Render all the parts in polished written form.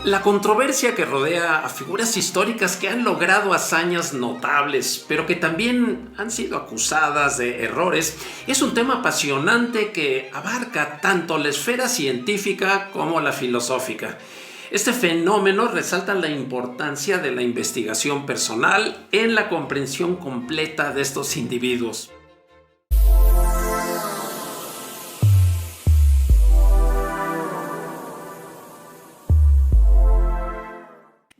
La controversia que rodea a figuras históricas que han logrado hazañas notables, pero que también han sido acusadas de errores, es un tema apasionante que abarca tanto la esfera científica como la filosófica. Este fenómeno resalta la importancia de la investigación personal en la comprensión completa de estos individuos.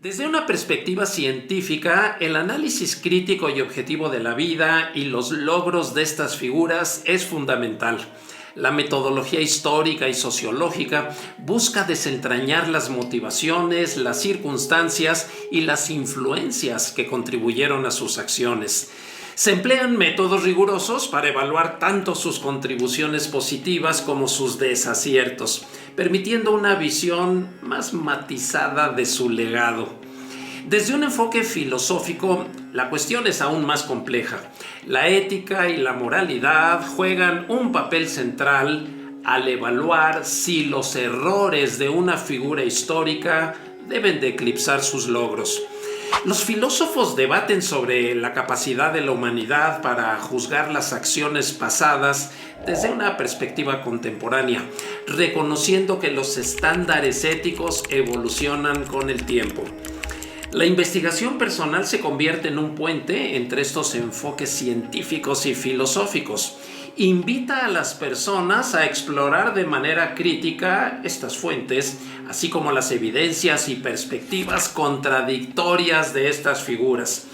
Desde una perspectiva científica, el análisis crítico y objetivo de la vida y los logros de estas figuras es fundamental. La metodología histórica y sociológica busca desentrañar las motivaciones, las circunstancias y las influencias que contribuyeron a sus acciones. Se emplean métodos rigurosos para evaluar tanto sus contribuciones positivas como sus desaciertos, permitiendo una visión más matizada de su legado. Desde un enfoque filosófico, la cuestión es aún más compleja. La ética y la moralidad juegan un papel central al evaluar si los errores de una figura histórica deben de eclipsar sus logros. Los filósofos debaten sobre la capacidad de la humanidad para juzgar las acciones pasadas desde una perspectiva contemporánea, reconociendo que los estándares éticos evolucionan con el tiempo. La investigación personal se convierte en un puente entre estos enfoques científicos y filosóficos. Invita a las personas a explorar de manera crítica estas fuentes, así como las evidencias y perspectivas contradictorias de estas figuras.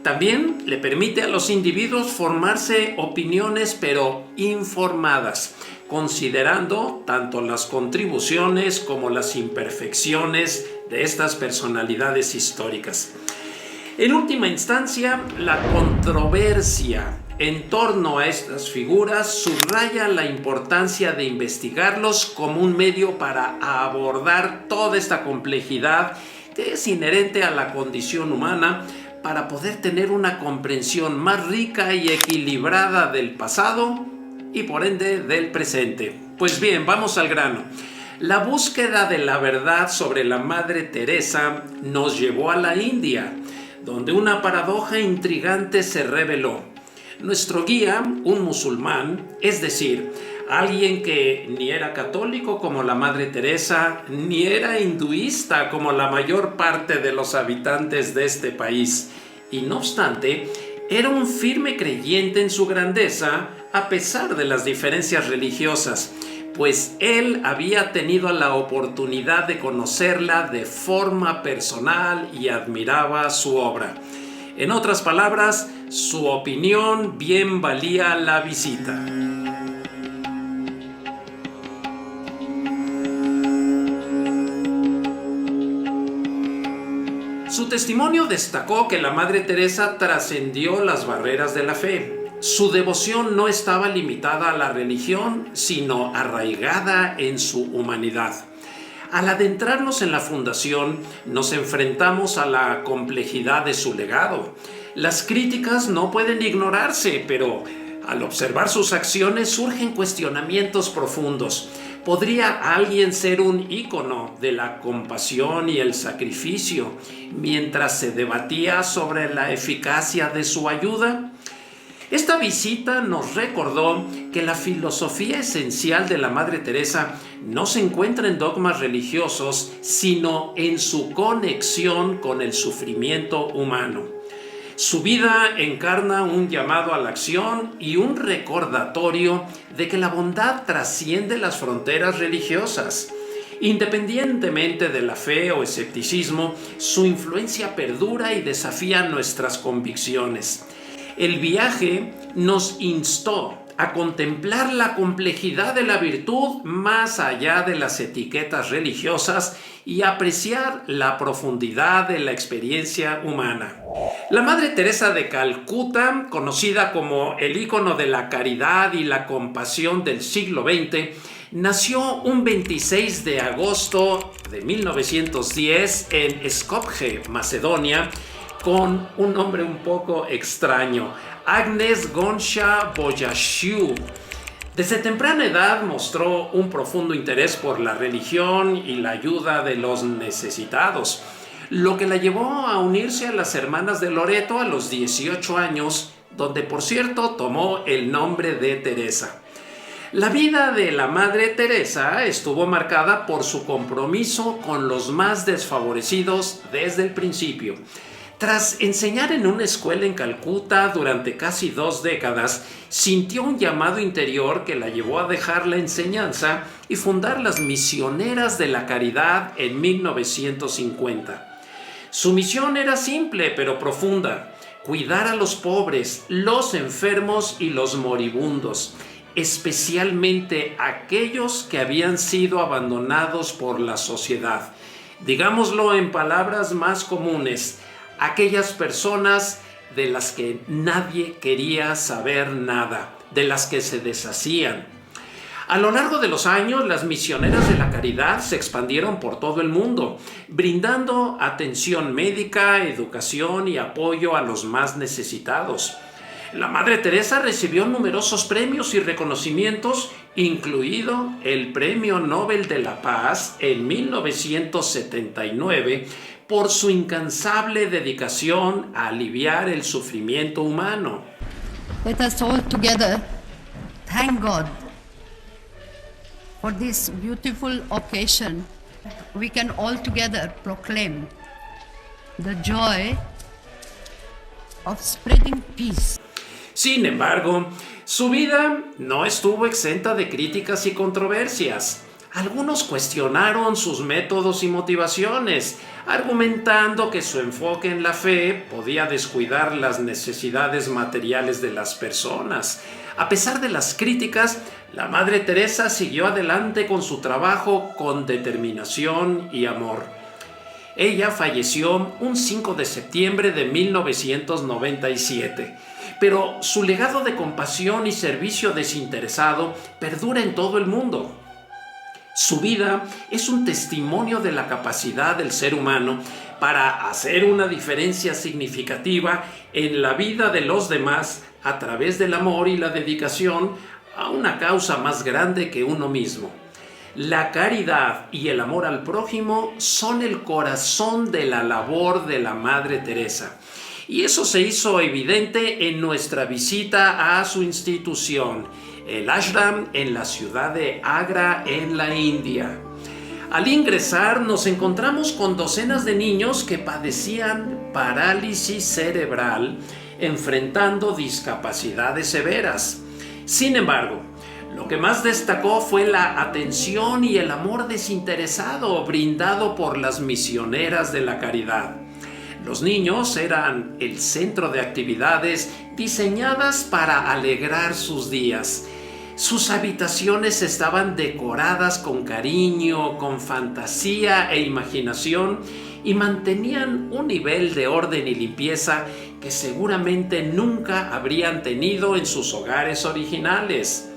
También le permite a los individuos formarse opiniones pero informadas, considerando tanto las contribuciones como las imperfecciones de estas personalidades históricas. En última instancia, la controversia en torno a estas figuras subraya la importancia de investigarlos como un medio para abordar toda esta complejidad que es inherente a la condición humana, para poder tener una comprensión más rica y equilibrada del pasado y por ende del presente. Pues bien, vamos al grano. La búsqueda de la verdad sobre la Madre Teresa nos llevó a la India, donde una paradoja intrigante se reveló. Nuestro guía, un musulmán, es decir, alguien que ni era católico como la Madre Teresa, ni era hinduista como la mayor parte de los habitantes de este país, y no obstante, era un firme creyente en su grandeza a pesar de las diferencias religiosas, pues él había tenido la oportunidad de conocerla de forma personal y admiraba su obra. En otras palabras, su opinión bien valía la visita. Su testimonio destacó que la Madre Teresa trascendió las barreras de la fe. Su devoción no estaba limitada a la religión, sino arraigada en su humanidad. Al adentrarnos en la fundación, nos enfrentamos a la complejidad de su legado. Las críticas no pueden ignorarse, pero al observar sus acciones surgen cuestionamientos profundos. ¿Podría alguien ser un ícono de la compasión y el sacrificio mientras se debatía sobre la eficacia de su ayuda? Esta visita nos recordó que la filosofía esencial de la Madre Teresa no se encuentra en dogmas religiosos, sino en su conexión con el sufrimiento humano. Su vida encarna un llamado a la acción y un recordatorio de que la bondad trasciende las fronteras religiosas. Independientemente de la fe o escepticismo, su influencia perdura y desafía nuestras convicciones. El viaje nos instó a contemplar la complejidad de la virtud más allá de las etiquetas religiosas y apreciar la profundidad de la experiencia humana. La Madre Teresa de Calcuta, conocida como el ícono de la caridad y la compasión del siglo XX, nació un 26 de agosto de 1910 en Skopje, Macedonia, con un nombre un poco extraño, Agnes Gonsha Boyashiu. Desde temprana edad mostró un profundo interés por la religión y la ayuda de los necesitados, lo que la llevó a unirse a las Hermanas de Loreto a los 18 años, donde por cierto tomó el nombre de Teresa. La vida de la Madre Teresa estuvo marcada por su compromiso con los más desfavorecidos desde el principio. Tras enseñar en una escuela en Calcuta durante casi 2 décadas, sintió un llamado interior que la llevó a dejar la enseñanza y fundar las Misioneras de la Caridad en 1950. Su misión era simple pero profunda: cuidar a los pobres, los enfermos y los moribundos, especialmente aquellos que habían sido abandonados por la sociedad. Digámoslo en palabras más comunes: aquellas personas de las que nadie quería saber nada, de las que se deshacían. A lo largo de los años, las Misioneras de la Caridad se expandieron por todo el mundo, brindando atención médica, educación y apoyo a los más necesitados. La Madre Teresa recibió numerosos premios y reconocimientos, incluido el Premio Nobel de la Paz en 1979, por su incansable dedicación a aliviar el sufrimiento humano. Let us all together thank God for this beautiful occasion. We can all together proclaim the joy of spreading peace. Sin embargo, su vida no estuvo exenta de críticas y controversias. Algunos cuestionaron sus métodos y motivaciones, argumentando que su enfoque en la fe podía descuidar las necesidades materiales de las personas. A pesar de las críticas, la Madre Teresa siguió adelante con su trabajo con determinación y amor. Ella falleció un 5 de septiembre de 1997, pero su legado de compasión y servicio desinteresado perdura en todo el mundo. Su vida es un testimonio de la capacidad del ser humano para hacer una diferencia significativa en la vida de los demás a través del amor y la dedicación a una causa más grande que uno mismo. La caridad y el amor al prójimo son el corazón de la labor de la Madre Teresa. Y eso se hizo evidente en nuestra visita a su institución, el ashram en la ciudad de Agra, en la India. Al ingresar nos encontramos con docenas de niños que padecían parálisis cerebral, enfrentando discapacidades severas. Sin embargo, lo que más destacó fue la atención y el amor desinteresado brindado por las Misioneras de la Caridad. Los niños eran el centro de actividades diseñadas para alegrar sus días. Sus habitaciones estaban decoradas con cariño, con fantasía e imaginación y mantenían un nivel de orden y limpieza que seguramente nunca habrían tenido en sus hogares originales.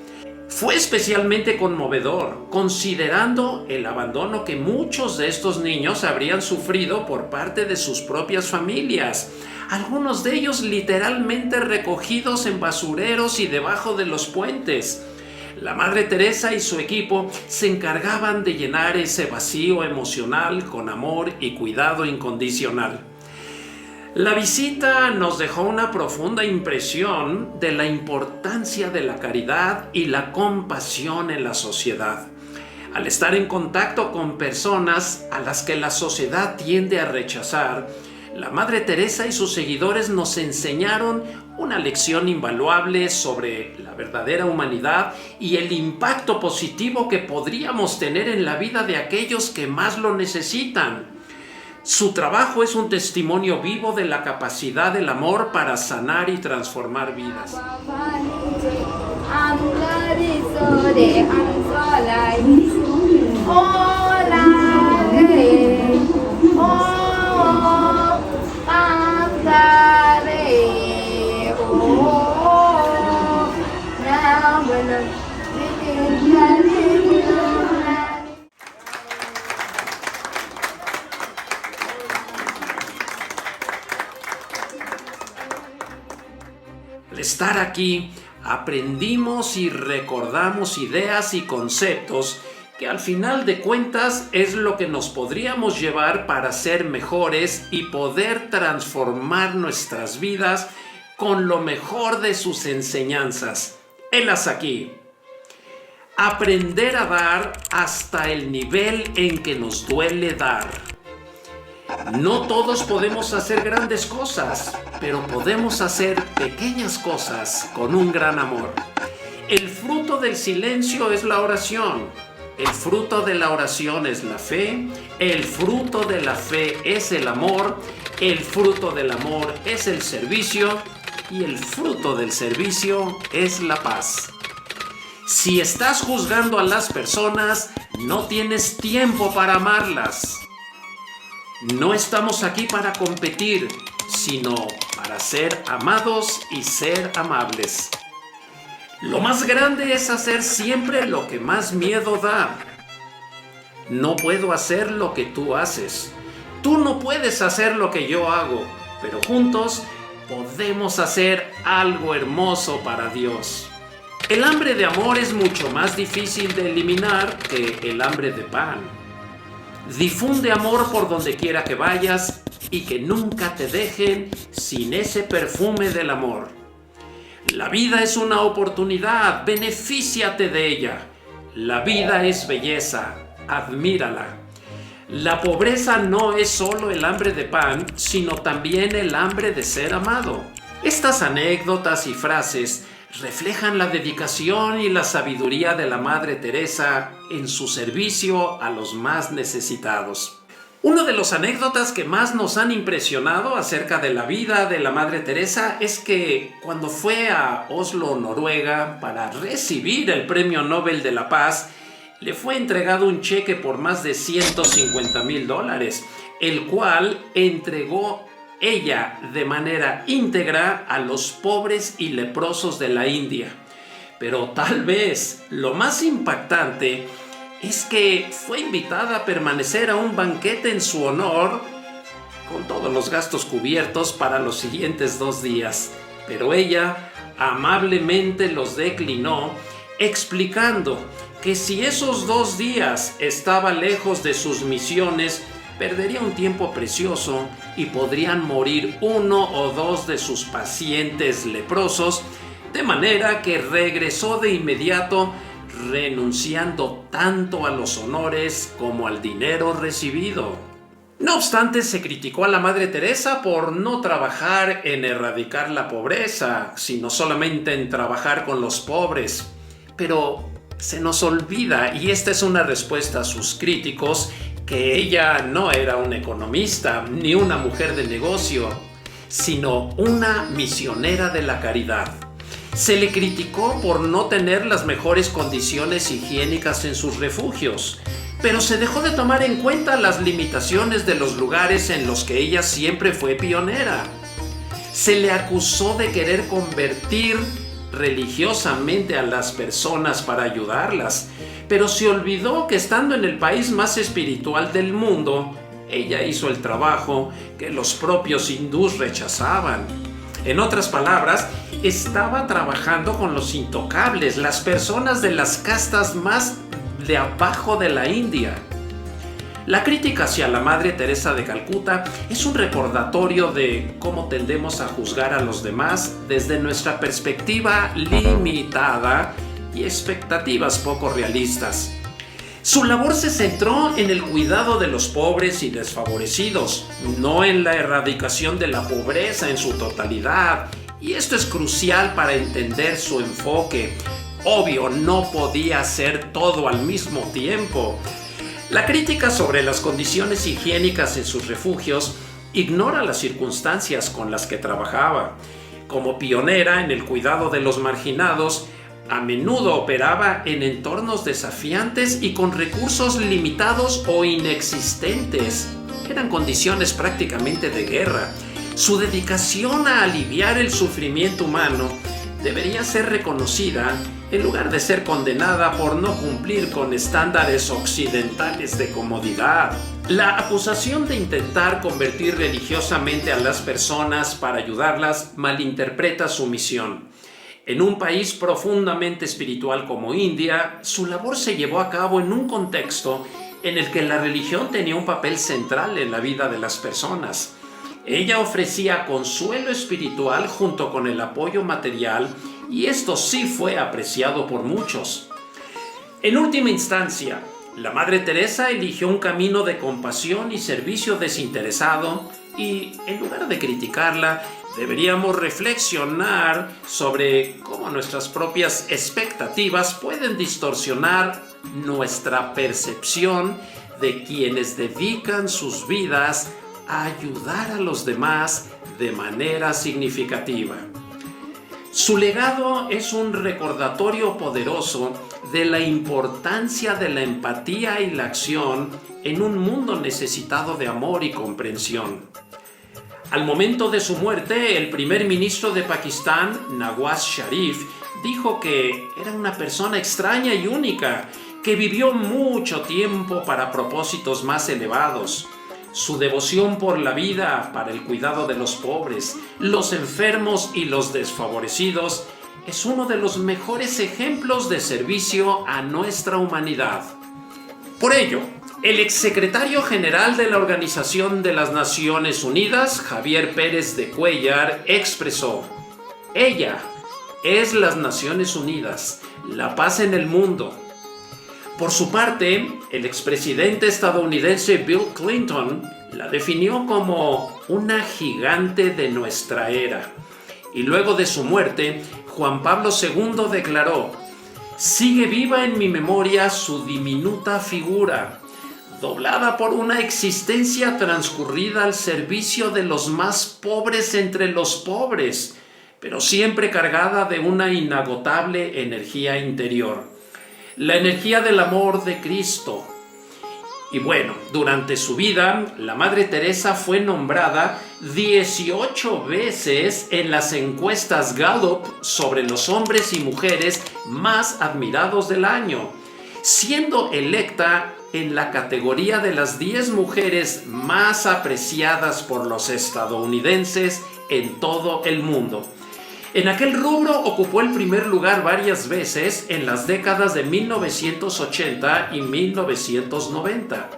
Fue especialmente conmovedor, considerando el abandono que muchos de estos niños habrían sufrido por parte de sus propias familias, algunos de ellos literalmente recogidos en basureros y debajo de los puentes. La Madre Teresa y su equipo se encargaban de llenar ese vacío emocional con amor y cuidado incondicional. La visita nos dejó una profunda impresión de la importancia de la caridad y la compasión en la sociedad. Al estar en contacto con personas a las que la sociedad tiende a rechazar, la Madre Teresa y sus seguidores nos enseñaron una lección invaluable sobre la verdadera humanidad y el impacto positivo que podríamos tener en la vida de aquellos que más lo necesitan. Su trabajo es un testimonio vivo de la capacidad del amor para sanar y transformar vidas. Al estar aquí, aprendimos y recordamos ideas y conceptos que al final de cuentas es lo que nos podríamos llevar para ser mejores y poder transformar nuestras vidas con lo mejor de sus enseñanzas. Helas aquí. Aprender a dar hasta el nivel en que nos duele dar. No todos podemos hacer grandes cosas, pero podemos hacer pequeñas cosas con un gran amor. El fruto del silencio es la oración. El fruto de la oración es la fe. El fruto de la fe es el amor. El fruto del amor es el servicio. Y el fruto del servicio es la paz. Si estás juzgando a las personas, no tienes tiempo para amarlas. No estamos aquí para competir, sino para ser amados y ser amables. Lo más grande es hacer siempre lo que más miedo da. No puedo hacer lo que tú haces. Tú no puedes hacer lo que yo hago, pero juntos podemos hacer algo hermoso para Dios. El hambre de amor es mucho más difícil de eliminar que el hambre de pan. Difunde amor por donde quiera que vayas y que nunca te dejen sin ese perfume del amor. La vida es una oportunidad, benefíciate de ella. La vida es belleza, admírala. La pobreza no es solo el hambre de pan, sino también el hambre de ser amado. Estas anécdotas y frases reflejan la dedicación y la sabiduría de la Madre Teresa en su servicio a los más necesitados. Una de las anécdotas que más nos han impresionado acerca de la vida de la Madre Teresa es que cuando fue a Oslo, Noruega, para recibir el Premio Nobel de la Paz, le fue entregado un cheque por más de $150,000, el cual entregó ella de manera íntegra a los pobres y leprosos de la India. Pero tal vez lo más impactante es que fue invitada a permanecer a un banquete en su honor con todos los gastos cubiertos para los siguientes 2 días. Pero ella amablemente los declinó, explicando que si esos 2 días estaba lejos de sus misiones, perdería un tiempo precioso y podrían morir 1 o 2 de sus pacientes leprosos, de manera que regresó de inmediato, renunciando tanto a los honores como al dinero recibido. No obstante, se criticó a la Madre Teresa por no trabajar en erradicar la pobreza, sino solamente en trabajar con los pobres. Pero se nos olvida, y esta es una respuesta a sus críticos, que ella no era una economista ni una mujer de negocio, sino una misionera de la caridad. Se le criticó por no tener las mejores condiciones higiénicas en sus refugios, pero se dejó de tomar en cuenta las limitaciones de los lugares en los que ella siempre fue pionera. Se le acusó de querer convertir religiosamente a las personas para ayudarlas, pero se olvidó que estando en el país más espiritual del mundo, ella hizo el trabajo que los propios hindús rechazaban. En otras palabras, estaba trabajando con los intocables, las personas de las castas más de abajo de la India. La crítica hacia la Madre Teresa de Calcuta es un recordatorio de cómo tendemos a juzgar a los demás desde nuestra perspectiva limitada y expectativas poco realistas. Su labor se centró en el cuidado de los pobres y desfavorecidos, no en la erradicación de la pobreza en su totalidad. Y esto es crucial para entender su enfoque. Obvio, no podía hacer todo al mismo tiempo. La crítica sobre las condiciones higiénicas en sus refugios ignora las circunstancias con las que trabajaba. Como pionera en el cuidado de los marginados, a menudo operaba en entornos desafiantes y con recursos limitados o inexistentes. Eran condiciones prácticamente de guerra. Su dedicación a aliviar el sufrimiento humano debería ser reconocida en lugar de ser condenada por no cumplir con estándares occidentales de comodidad. La acusación de intentar convertir religiosamente a las personas para ayudarlas malinterpreta su misión. En un país profundamente espiritual como India, su labor se llevó a cabo en un contexto en el que la religión tenía un papel central en la vida de las personas. Ella ofrecía consuelo espiritual junto con el apoyo material, y esto sí fue apreciado por muchos. En última instancia, la Madre Teresa eligió un camino de compasión y servicio desinteresado, y en lugar de criticarla, deberíamos reflexionar sobre cómo nuestras propias expectativas pueden distorsionar nuestra percepción de quienes dedican sus vidas a ayudar a los demás de manera significativa. Su legado es un recordatorio poderoso de la importancia de la empatía y la acción en un mundo necesitado de amor y comprensión. Al momento de su muerte, el primer ministro de Pakistán, Nawaz Sharif, dijo que era una persona extraña y única, que vivió mucho tiempo para propósitos más elevados. Su devoción por la vida, para el cuidado de los pobres, los enfermos y los desfavorecidos, es uno de los mejores ejemplos de servicio a nuestra humanidad. Por ello, el exsecretario general de la Organización de las Naciones Unidas, Javier Pérez de Cuéllar, expresó: ella es las Naciones Unidas, la paz en el mundo. Por su parte, el expresidente estadounidense Bill Clinton la definió como una gigante de nuestra era. Y luego de su muerte, Juan Pablo II declaró: sigue viva en mi memoria su diminuta figura, doblada por una existencia transcurrida al servicio de los más pobres entre los pobres, pero siempre cargada de una inagotable energía interior. La energía del amor de Cristo. Y bueno, durante su vida, la Madre Teresa fue nombrada 18 veces en las encuestas Gallup sobre los hombres y mujeres más admirados del año, siendo electa en la categoría de las 10 mujeres más apreciadas por los estadounidenses en todo el mundo. En aquel rubro ocupó el primer lugar varias veces en las décadas de 1980 y 1990.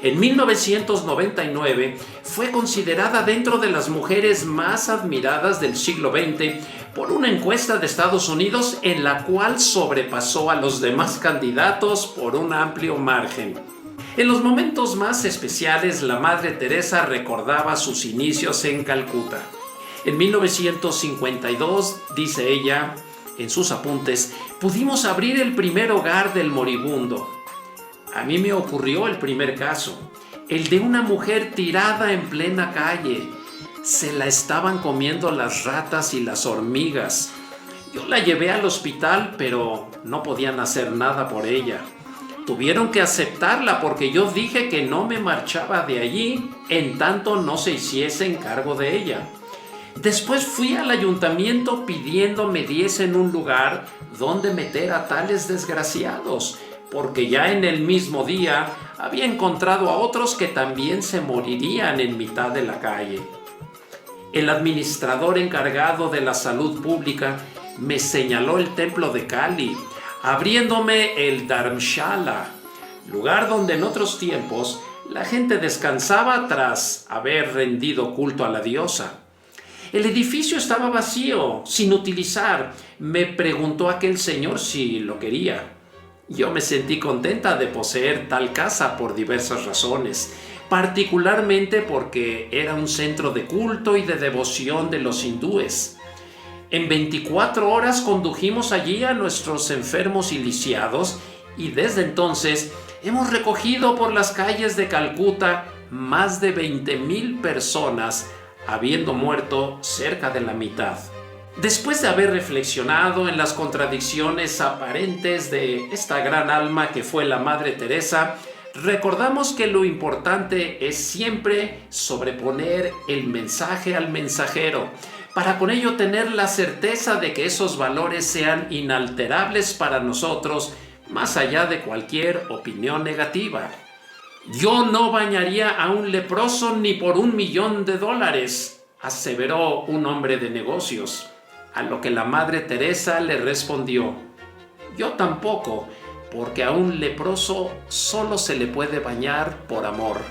En 1999 fue considerada dentro de las mujeres más admiradas del siglo XX por una encuesta de Estados Unidos en la cual sobrepasó a los demás candidatos por un amplio margen. En los momentos más especiales, la Madre Teresa recordaba sus inicios en Calcuta. En 1952, dice ella en sus apuntes, pudimos abrir el primer hogar del moribundo. A mí me ocurrió el primer caso, el de una mujer tirada en plena calle. Se la estaban comiendo las ratas y las hormigas. Yo la llevé al hospital, pero no podían hacer nada por ella. Tuvieron que aceptarla porque yo dije que no me marchaba de allí en tanto no se hiciesen cargo de ella. Después fui al ayuntamiento pidiendo me diesen un lugar donde meter a tales desgraciados, porque ya en el mismo día había encontrado a otros que también se morirían en mitad de la calle. El administrador encargado de la salud pública me señaló el templo de Kali, abriéndome el Dharamshala, lugar donde en otros tiempos la gente descansaba tras haber rendido culto a la diosa. El edificio estaba vacío, sin utilizar. Me preguntó aquel señor si lo quería. Yo me sentí contenta de poseer tal casa por diversas razones, particularmente porque era un centro de culto y de devoción de los hindúes. En 24 horas condujimos allí a nuestros enfermos y lisiados, y desde entonces hemos recogido por las calles de Calcuta más de 20,000 personas, habiendo muerto cerca de la mitad. Después de haber reflexionado en las contradicciones aparentes de esta gran alma que fue la Madre Teresa, recordamos que lo importante es siempre sobreponer el mensaje al mensajero, para con ello tener la certeza de que esos valores sean inalterables para nosotros, más allá de cualquier opinión negativa. Yo no bañaría a un leproso ni por $1,000,000, aseveró un hombre de negocios. A lo que la Madre Teresa le respondió: yo tampoco, porque a un leproso solo se le puede bañar por amor.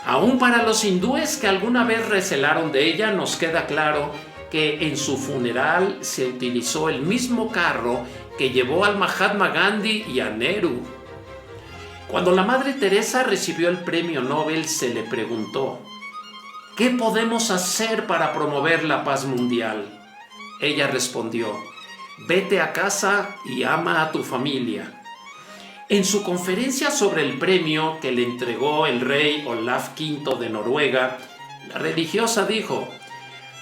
Aún para los hindúes que alguna vez recelaron de ella, nos queda claro que en su funeral se utilizó el mismo carro que llevó al Mahatma Gandhi y a Nehru. Cuando la Madre Teresa recibió el premio Nobel, se le preguntó: ¿qué podemos hacer para promover la paz mundial? Ella respondió: vete a casa y ama a tu familia. En su conferencia sobre el premio que le entregó el rey Olaf V de Noruega, la religiosa dijo: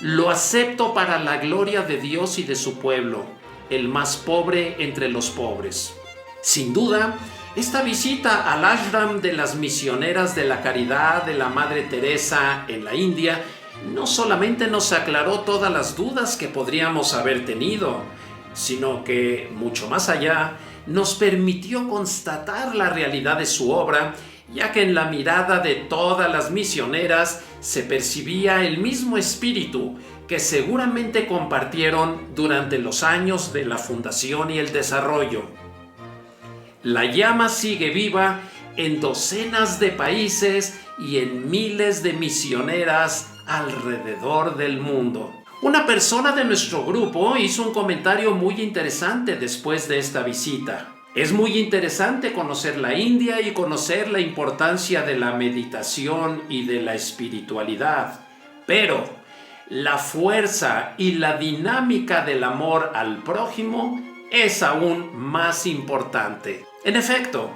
lo acepto para la gloria de Dios y de su pueblo, el más pobre entre los pobres. Sin duda, esta visita al ashram de las misioneras de la caridad de la Madre Teresa en la India no solamente nos aclaró todas las dudas que podríamos haber tenido, sino que, mucho más allá, nos permitió constatar la realidad de su obra, ya que en la mirada de todas las misioneras se percibía el mismo espíritu que seguramente compartieron durante los años de la fundación y el desarrollo. La llama sigue viva en docenas de países y en miles de misioneras alrededor del mundo. Una persona de nuestro grupo hizo un comentario muy interesante después de esta visita. Es muy interesante conocer la India y conocer la importancia de la meditación y de la espiritualidad, pero la fuerza y la dinámica del amor al prójimo es aún más importante. En efecto,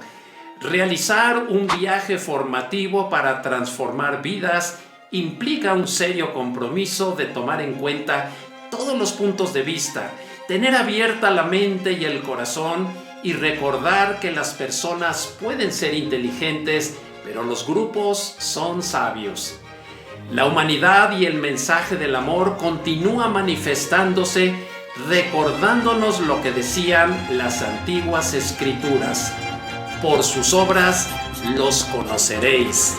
realizar un viaje formativo para transformar vidas implica un serio compromiso de tomar en cuenta todos los puntos de vista, tener abierta la mente y el corazón y recordar que las personas pueden ser inteligentes, pero los grupos son sabios. La humanidad y el mensaje del amor continúa manifestándose, recordándonos lo que decían las antiguas escrituras: por sus obras los conoceréis.